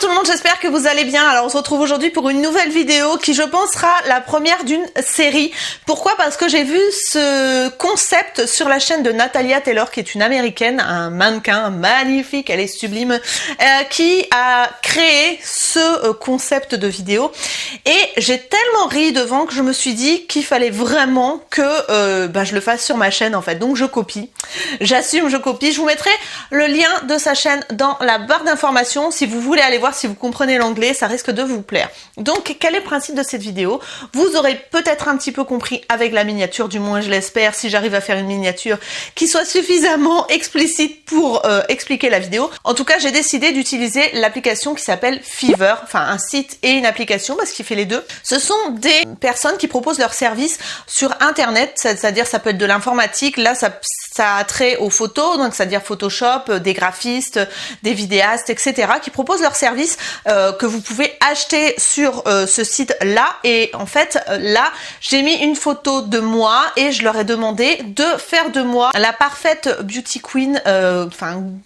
tout le monde, j'espère que vous allez bien. Alors on se retrouve aujourd'hui pour une nouvelle vidéo qui je pense sera la première d'une série. Pourquoi? Parce que j'ai vu ce concept sur la chaîne de Natalia Taylor, qui est une américaine, un mannequin magnifique, elle est sublime, qui a créé ce concept de vidéo. Et j'ai tellement ri devant que je me suis dit qu'il fallait vraiment que je le fasse sur ma chaîne en fait. Donc je copie, j'assume, je copie. Je vous mettrai le lien de sa chaîne dans la barre d'informations si vous voulez aller voir, si vous comprenez l'anglais, ça risque de vous plaire. Donc quel est le principe de cette vidéo? Vous aurez peut-être un petit peu compris avec la miniature, du moins je l'espère, si j'arrive à faire une miniature qui soit suffisamment explicite pour expliquer la vidéo. En tout cas, j'ai décidé d'utiliser l'application qui s'appelle Fiverr, enfin un site et une application parce qu'il fait les deux. Ce sont des personnes qui proposent leurs services sur internet, c'est-à-dire ça peut être de l'informatique, là ça a trait aux photos, donc c'est-à-dire Photoshop, des graphistes, des vidéastes, etc. qui proposent leurs services que vous pouvez acheter sur ce site-là. Et en fait, là, j'ai mis une photo de moi et je leur ai demandé de faire de moi la parfaite beauty queen,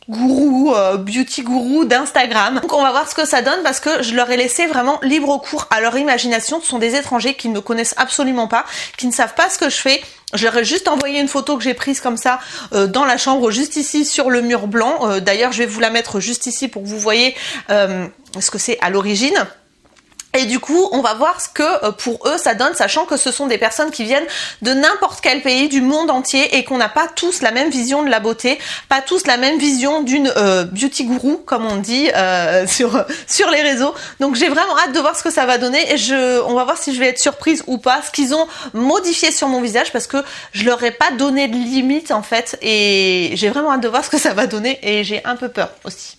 gourou, beauty gourou d'Instagram. Donc on va voir ce que ça donne parce que je leur ai laissé vraiment libre cours à leur imagination. Ce sont des étrangers qui ne me connaissent absolument pas, qui ne savent pas ce que je fais. Je leur ai juste envoyé une photo que j'ai prise comme ça dans la chambre, juste ici sur le mur blanc. D'ailleurs, je vais vous la mettre juste ici pour que vous voyez ce que c'est à l'origine. Et du coup, on va voir ce que pour eux ça donne, sachant que ce sont des personnes qui viennent de n'importe quel pays du monde entier et qu'on n'a pas tous la même vision de la beauté, pas tous la même vision d'une beauty gourou, comme on dit sur les réseaux. Donc j'ai vraiment hâte de voir ce que ça va donner et on va voir si je vais être surprise ou pas, ce qu'ils ont modifié sur mon visage parce que je leur ai pas donné de limite en fait et j'ai vraiment hâte de voir ce que ça va donner et j'ai un peu peur aussi.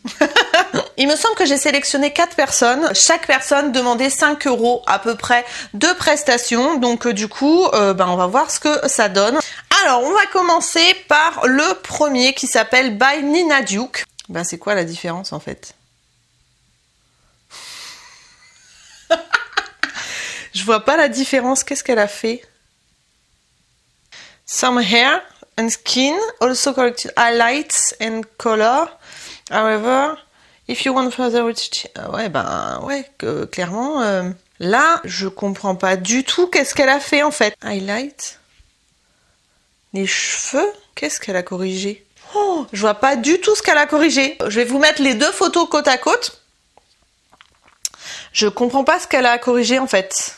Il me semble que j'ai sélectionné 4 personnes. Chaque personne demandait 5 € à peu près de prestations. Donc du coup, on va voir ce que ça donne. Alors, on va commencer par le premier qui s'appelle By Nina Duke. C'est quoi la différence en fait? Je vois pas la différence. Qu'est-ce qu'elle a fait? Some hair and skin, also corrected highlights and color. However, if you want further clairement, là, je comprends pas du tout qu'est-ce qu'elle a fait en fait. Highlight. Les cheveux, qu'est-ce qu'elle a corrigé? Oh, je vois pas du tout ce qu'elle a corrigé. Je vais vous mettre les deux photos côte à côte. Je comprends pas ce qu'elle a corrigé en fait.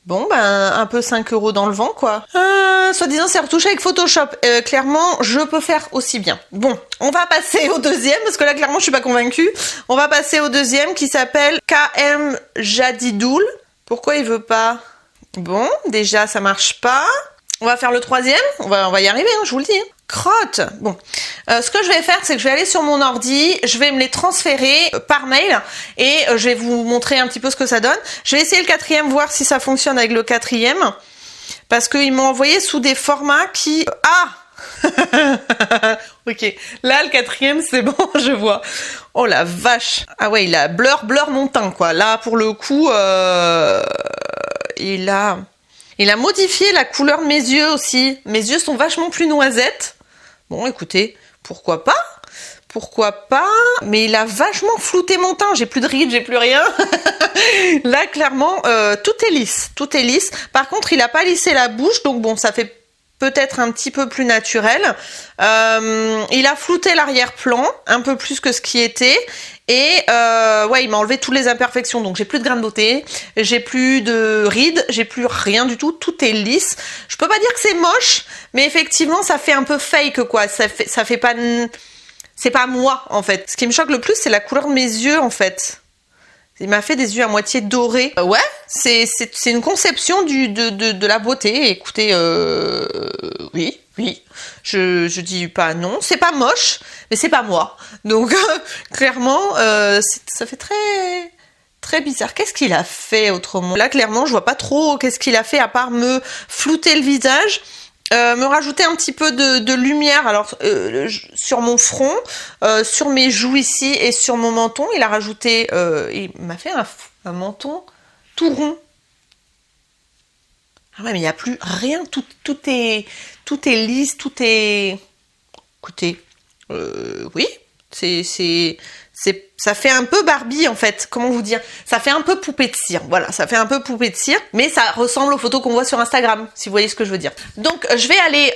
Bon, un peu 5 € dans le vent, quoi. Soi-disant, c'est retouché avec Photoshop. Clairement, je peux faire aussi bien. Bon, on va passer au deuxième, parce que là, clairement, je suis pas convaincue. On va passer au deuxième, qui s'appelle KM Jadidoul. Pourquoi il veut pas? Bon, déjà, ça marche pas. On va faire le troisième. On va y arriver, je vous le dis. Crotte. Bon, ce que je vais faire, c'est que je vais aller sur mon ordi, je vais me les transférer par mail et je vais vous montrer un petit peu ce que ça donne. Je vais essayer le quatrième, voir si ça fonctionne avec le quatrième, parce qu'ils m'ont envoyé sous des formats qui... Ok, là le quatrième c'est bon, je vois. Oh la vache. Ah ouais, il a blur mon teint quoi. Là pour le coup, il a modifié la couleur de mes yeux aussi. Mes yeux sont vachement plus noisettes. Bon, écoutez, pourquoi pas? Pourquoi pas? Mais il a vachement flouté mon teint. J'ai plus de rides, j'ai plus rien. Là, clairement, tout est lisse. Tout est lisse. Par contre, il a pas lissé la bouche. Donc bon, ça fait peut-être un petit peu plus naturel. Il a flouté l'arrière-plan, un peu plus que ce qui était. Et il m'a enlevé toutes les imperfections. Donc j'ai plus de grains de beauté, j'ai plus de rides, j'ai plus rien du tout. Tout est lisse. Je peux pas dire que c'est moche, mais effectivement ça fait un peu fake quoi. Ça fait pas... C'est pas moi en fait. Ce qui me choque le plus, c'est la couleur de mes yeux en fait. Il m'a fait des yeux à moitié dorés. Ouais, c'est une conception de la beauté. Écoutez, oui. Je dis pas non. C'est pas moche, mais c'est pas moi. Donc, clairement, ça fait très bizarre. Qu'est-ce qu'il a fait autrement? Là, clairement, je vois pas trop qu'est-ce qu'il a fait à part me flouter le visage. Me rajouter un petit peu de lumière alors sur mon front, sur mes joues ici et sur mon menton. Il a rajouté, il m'a fait un menton tout rond. Ah ouais, mais il n'y a plus rien, tout est lisse, tout est... Écoutez, oui, c'est Ça fait un peu Barbie en fait, comment vous dire, ça fait un peu poupée de cire, voilà, ça fait un peu poupée de cire, mais ça ressemble aux photos qu'on voit sur Instagram, si vous voyez ce que je veux dire. Donc je vais aller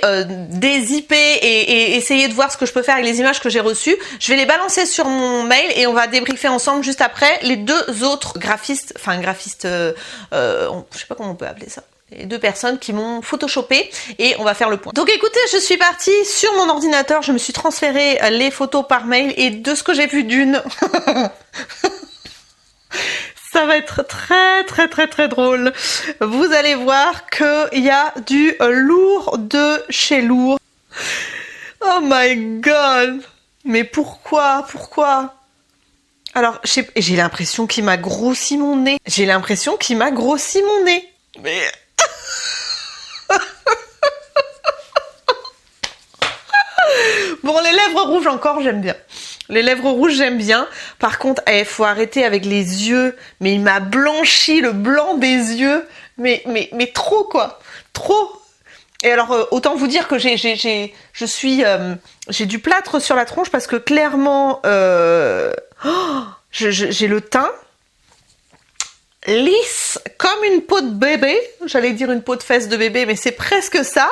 dézipper et essayer de voir ce que je peux faire avec les images que j'ai reçues. Je vais les balancer sur mon mail et on va débriefer ensemble juste après les deux autres graphistes, je sais pas comment on peut appeler ça. Les deux personnes qui m'ont photoshopé et on va faire le point. Donc écoutez, je suis partie sur mon ordinateur, je me suis transféré les photos par mail et de ce que j'ai vu d'une, ça va être très drôle. Vous allez voir qu'il y a du lourd de chez lourd. Oh my god! Mais pourquoi? Alors, j'ai l'impression qu'il m'a grossi mon nez. Mais... Bon, les lèvres rouges encore, j'aime bien. Par contre, faut arrêter avec les yeux. Mais il m'a blanchi le blanc des yeux. Mais trop, quoi. Trop. Et alors, autant vous dire que j'ai du plâtre sur la tronche parce que clairement, j'ai le teint lisse comme une peau de bébé. J'allais dire une peau de fesse de bébé, mais c'est presque ça.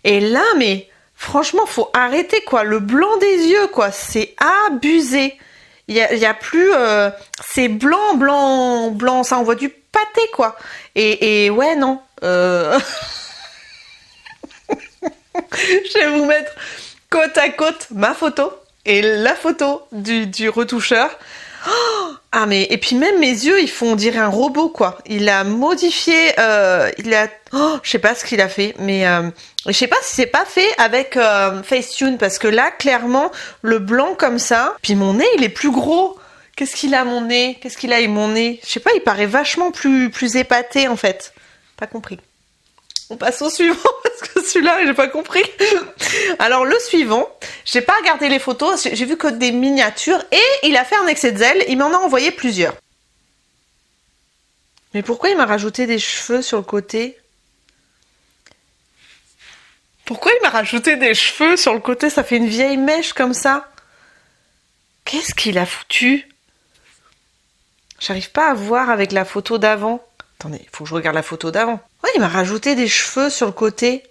Et là, mais franchement, faut arrêter, quoi. Le blanc des yeux, quoi. C'est abusé. Il y a plus... c'est blanc. Ça, on voit du pâté, quoi. Et ouais, non. Je vais vous mettre côte à côte ma photo et la photo du retoucheur. Ah mais et puis même mes yeux ils font on dirait un robot quoi. Il a modifié, je sais pas ce qu'il a fait, mais je sais pas si c'est pas fait avec Facetune parce que là clairement le blanc comme ça. Puis mon nez il est plus gros. Qu'est-ce qu'il a mon nez? Qu'est-ce qu'il a avec mon nez? Je sais pas, il paraît vachement plus épaté en fait. Pas compris. On passe au suivant parce que celui-là, j'ai pas compris. Alors le suivant, j'ai pas regardé les photos, j'ai vu que des miniatures et il a fait un excès de zèle, il m'en a envoyé plusieurs. Mais pourquoi il m'a rajouté des cheveux sur le côté? Ça fait une vieille mèche comme ça. Qu'est-ce qu'il a foutu? J'arrive pas à voir avec la photo d'avant. Attendez, faut que je regarde la photo d'avant. Ouais, il m'a rajouté des cheveux sur le côté.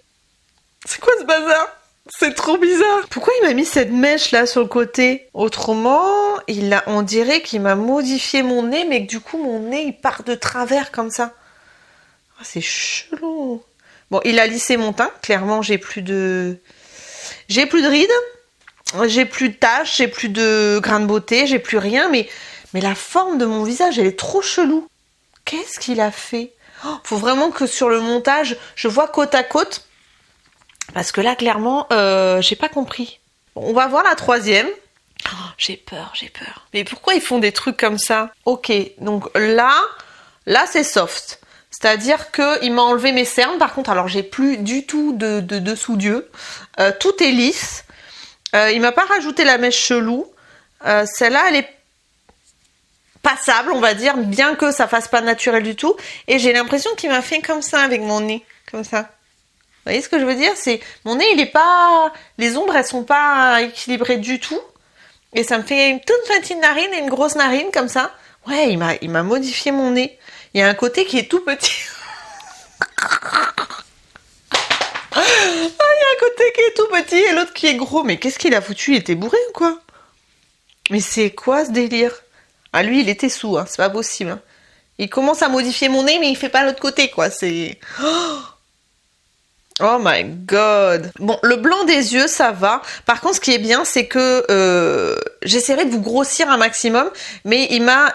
C'est quoi ce bazar? C'est trop bizarre. Pourquoi il m'a mis cette mèche là sur le côté? Autrement, on dirait qu'il m'a modifié mon nez, mais que du coup mon nez il part de travers comme ça. Oh, c'est chelou. Bon, il a lissé mon teint. Clairement, j'ai plus de rides, j'ai plus de taches, j'ai plus de grains de beauté, j'ai plus rien. Mais la forme de mon visage, elle est trop chelou. Qu'est-ce qu'il a fait? Faut vraiment que sur le montage, je vois côte à côte. Parce que là, clairement, j'ai pas compris. Bon, on va voir la troisième. Oh, j'ai peur. Mais pourquoi ils font des trucs comme ça? Ok, donc là c'est soft. C'est-à-dire qu'il m'a enlevé mes cernes. Par contre, alors j'ai plus du tout de dessous d'yeux. Tout est lisse. Il m'a pas rajouté la mèche chelou. Celle-là, elle est passable, on va dire, bien que ça fasse pas naturel du tout. Et j'ai l'impression qu'il m'a fait comme ça avec mon nez, comme ça. Vous voyez ce que je veux dire? C'est mon nez, il est pas, les ombres, elles sont pas équilibrées du tout. Et ça me fait une toute petite narine et une grosse narine comme ça. Ouais, il m'a modifié mon nez. Il y a un côté qui est tout petit. Il y a un côté qui est tout petit et l'autre qui est gros. Mais qu'est-ce qu'il a foutu? Il était bourré ou quoi? Mais c'est quoi ce délire? Ah lui, il était sous, hein, c'est pas possible. Hein. Il commence à modifier mon nez, mais il fait pas l'autre côté, quoi. C'est... Oh my god. Bon, le blanc des yeux, ça va. Par contre, ce qui est bien, c'est que j'essaierai de vous grossir un maximum, mais il m'a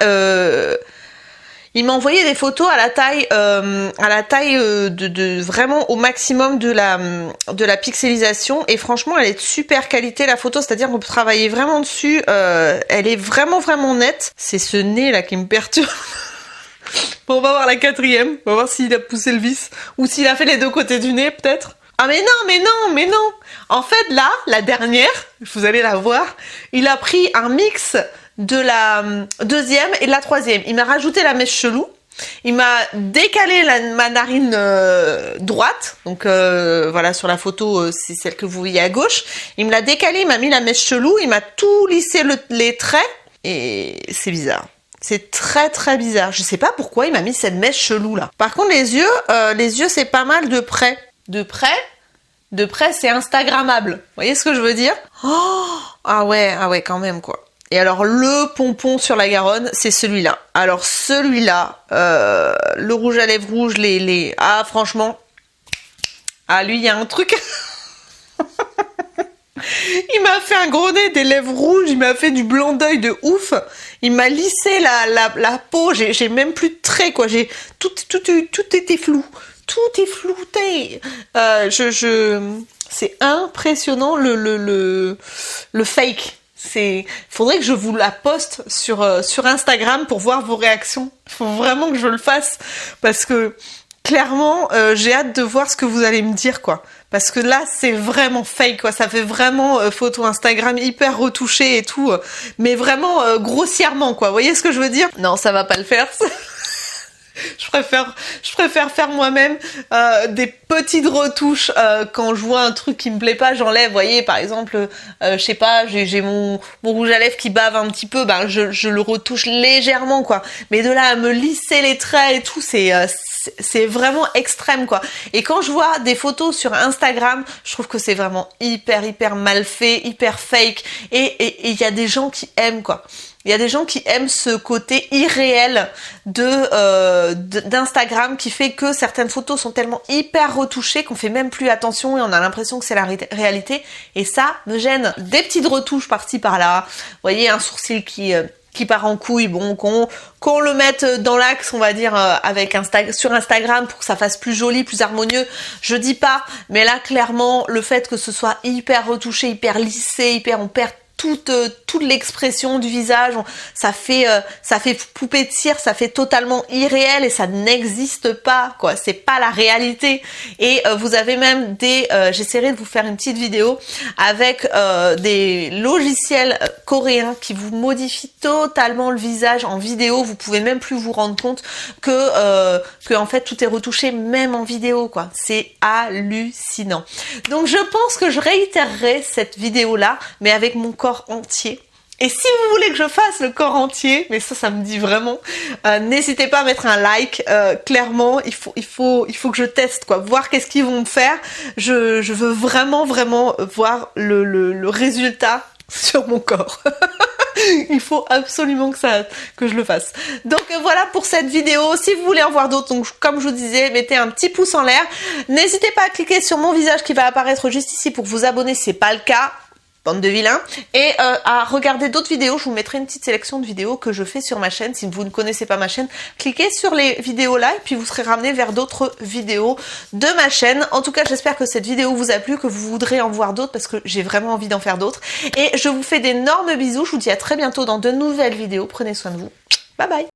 envoyé des photos à la taille de vraiment au maximum de la pixelisation et franchement elle est de super qualité la photo, c'est-à-dire qu'on peut travailler vraiment dessus, elle est vraiment nette. C'est ce nez là qui me perturbe. Bon, on va voir la quatrième, on va voir s'il a poussé le vis ou s'il a fait les deux côtés du nez peut-être. Ah mais non. En fait là, la dernière, vous allez la voir, il a pris un mix de la deuxième et de la troisième. Il m'a rajouté la mèche chelou. Il m'a décalé ma narine droite. Donc voilà, sur la photo, c'est celle que vous voyez à gauche. Il me l'a décalé, il m'a mis la mèche chelou. Il m'a tout lissé les traits. et c'est bizarre. C'est très très bizarre. Je sais pas pourquoi il m'a mis cette mèche chelou là. Par contre les yeux c'est pas mal de près. De près c'est instagrammable. Vous voyez ce que je veux dire? Oh, ah ouais quand même quoi. Et alors le pompon sur la Garonne, c'est celui-là. Alors celui-là, le rouge à lèvres rouge, ah franchement, ah lui il y a un truc. Il m'a fait un gros nez, des lèvres rouges, il m'a fait du blanc d'œil de ouf. Il m'a lissé la peau, j'ai même plus de traits quoi. Tout était flou. Tout est flouté. C'est impressionnant le fake. Faudrait que je vous la poste sur Instagram pour voir vos réactions. Faut vraiment que je le fasse parce que clairement, j'ai hâte de voir ce que vous allez me dire quoi. Parce que là, c'est vraiment fake quoi. Ça fait vraiment photo Instagram hyper retouchée et tout, mais vraiment grossièrement quoi. Vous voyez ce que je veux dire? Non, ça va pas le faire. Je préfère faire moi-même des petites retouches quand je vois un truc qui me plaît pas, j'enlève. Vous voyez, par exemple, je sais pas, j'ai mon rouge à lèvres qui bave un petit peu, ben je le retouche légèrement quoi. Mais de là à me lisser les traits et tout, c'est vraiment extrême quoi. Et quand je vois des photos sur Instagram, je trouve que c'est vraiment hyper mal fait, hyper fake. Et il y a des gens qui aiment quoi. Il y a des gens qui aiment ce côté irréel d'Instagram qui fait que certaines photos sont tellement hyper retouchées qu'on fait même plus attention et on a l'impression que c'est la réalité. Et ça me gêne. Des petites retouches par-ci par-là. Vous voyez, un sourcil qui part en couille, bon, qu'on le mette dans l'axe, on va dire, sur Instagram pour que ça fasse plus joli, plus harmonieux. Je dis pas, mais là, clairement, le fait que ce soit hyper retouché, hyper lissé, on perd toute l'expression du visage, ça fait poupée de cire, ça fait totalement irréel et ça n'existe pas quoi, c'est pas la réalité. Et vous avez même j'essaierai de vous faire une petite vidéo avec des logiciels coréens qui vous modifient totalement le visage en vidéo, vous pouvez même plus vous rendre compte que en fait tout est retouché même en vidéo quoi, c'est hallucinant. Donc je pense que je réitérerai cette vidéo là mais avec mon corps entier. Et si vous voulez que je fasse le corps entier, mais ça me dit vraiment, n'hésitez pas à mettre un like. Clairement, il faut que je teste quoi, voir qu'est-ce qu'ils vont me faire. Je veux vraiment voir le résultat sur mon corps. Il faut absolument que je le fasse. Donc voilà pour cette vidéo. Si vous voulez en voir d'autres, donc comme je vous disais, mettez un petit pouce en l'air. N'hésitez pas à cliquer sur mon visage qui va apparaître juste ici pour vous abonner si c'est pas le cas. Bande de vilains, et à regarder d'autres vidéos. Je vous mettrai une petite sélection de vidéos que je fais sur ma chaîne. Si vous ne connaissez pas ma chaîne, cliquez sur les vidéos là et puis vous serez ramené vers d'autres vidéos de ma chaîne. En tout cas, j'espère que cette vidéo vous a plu, que vous voudrez en voir d'autres parce que j'ai vraiment envie d'en faire d'autres. Et je vous fais d'énormes bisous. Je vous dis à très bientôt dans de nouvelles vidéos. Prenez soin de vous. Bye bye.